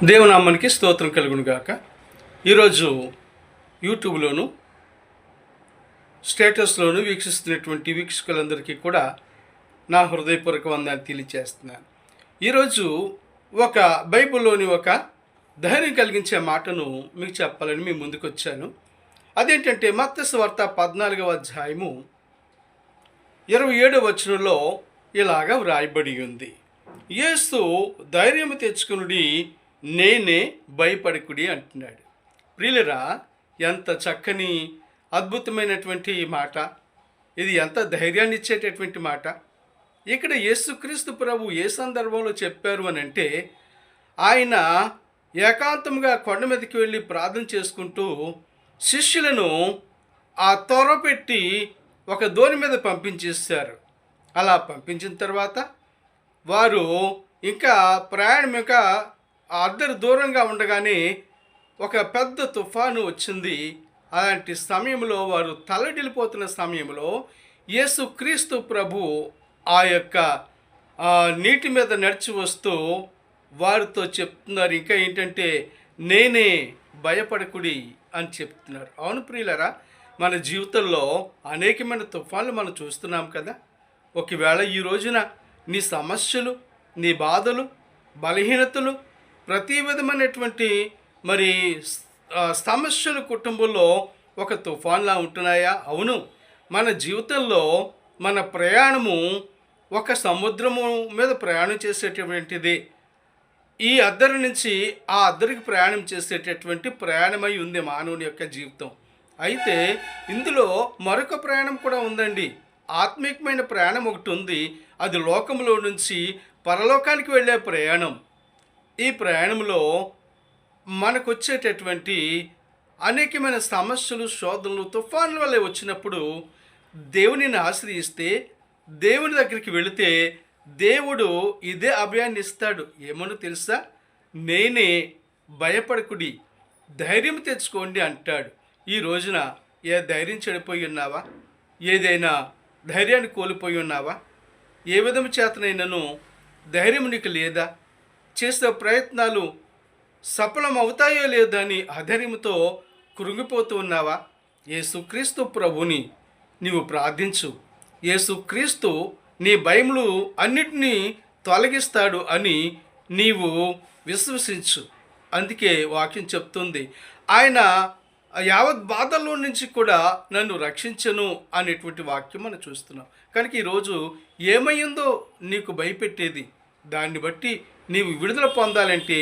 దేవునామానికి స్తోత్రం కలుగును గాక. ఈరోజు యూట్యూబ్లోను స్టేటస్లోను వీక్షిస్తున్నటువంటి వీక్షకులందరికీ కూడా నా హృదయపూర్వక వందనాలు తెలియజేస్తున్నాను. ఈరోజు ఒక బైబిల్లోని ఒక ధైర్యం కలిగించే మాటను మీకు చెప్పాలని మీ ముందుకు వచ్చాను. అదేంటంటే మత్తయి సువార్త 14వ అధ్యాయము 27వ వచనంలో ఇలాగా వ్రాయబడి ఉంది. యేసు ధైర్యము తెచ్చుకునుడి, నేనే, భయపడకుడి అంటున్నాడు. ప్రియులరా, ఎంత చక్కని అద్భుతమైనటువంటి మాట ఇది! ఎంత ధైర్యాన్ని ఇచ్చేటటువంటి మాట! ఇక్కడ యేసుక్రీస్తు ప్రభు ఏ సందర్భంలో చెప్పారు అని అంటే, ఆయన ఏకాంతంగా కొండ మీదకి వెళ్ళి ప్రార్థన చేసుకుంటూ శిష్యులను ఆ త్వరపెట్టి ఒక దోణి మీద పంపించేశారు. అలా పంపించిన తర్వాత వారు ఇంకా ప్రయాణం అద్దరు దూరంగా ఉండగానే ఒక పెద్ద తుఫాను వచ్చింది. అలాంటి సమయంలో వారు తల్లడిల్లిపోతున్న సమయంలో యేసుక్రీస్తు ప్రభు ఆ యొక్క నీటి మీద నడిచి వస్తూ వారితో చెప్తున్నారు. ఇంకా ఏంటంటే, నేనే, భయపడకుడి అని చెప్తున్నారు. అవును ప్రియులరా, మన జీవితంలో అనేకమైన తుఫాన్లు మనం చూస్తున్నాం కదా. ఒకవేళ ఈ రోజున నీ సమస్యలు, నీ బాధలు, బలహీనతలు, ప్రతి విధమైనటువంటి సమస్యలు కుటుంబంలో ఒక తుఫాన్లా ఉంటున్నాయా? అవును. మన జీవితంలో మన ప్రయాణము ఒక సముద్రము మీద ప్రయాణం చేసేటటువంటిది. ఈ అద్దరి నుంచి ఆ అద్దరికి ప్రయాణం చేసేటటువంటి ప్రయాణమై ఉంది మానవుని యొక్క జీవితం. అయితే ఇందులో మరొక ప్రయాణం కూడా ఉందండి. ఆత్మీయమైన ప్రయాణం ఒకటి ఉంది. అది లోకంలో నుంచి పరలోకానికి వెళ్ళే ప్రయాణం. ఈ ప్రయాణంలో మనకు వచ్చేటటువంటి అనేకమైన సమస్యలు, శోధనలు, తుఫానుల వల్ల వచ్చినప్పుడు దేవునిని ఆశ్రయిస్తే, దేవుని దగ్గరికి వెళితే దేవుడు ఇదే అభయాన్ని ఇస్తాడు. ఏమనో తెలుసా? నేనే, భయపడకుడి, ధైర్యం తెచ్చుకోండి అంటాడు. ఈ రోజున ఏ ధైర్యం చెడిపోయి ఉన్నావా? ఏదైనా ధైర్యాన్ని కోల్పోయి ఉన్నావా? ఏ విధము చేతనైనాను ధైర్యం నీకు లేదా? చేసే ప్రయత్నాలు సఫలం అవుతాయో లేదో అని అధైర్యంతో కృంగిపోతూ ఉన్నావా? యేసుక్రీస్తు ప్రభుని నీవు ప్రార్థించు. యేసుక్రీస్తు నీ భయములు అన్నిటినీ తొలగిస్తాడు అని నీవు విశ్వసించు. అందుకే వాక్యం చెప్తుంది, ఆయన యావత్ బాధల్లో నుంచి కూడా నన్ను రక్షించను అనేటువంటి వాక్యం మనం చూస్తున్నాం. కనుక ఈరోజు ఏమైందో నీకు భయపెట్టేది, దాన్ని బట్టి నీవు విడుదల పొందాలంటే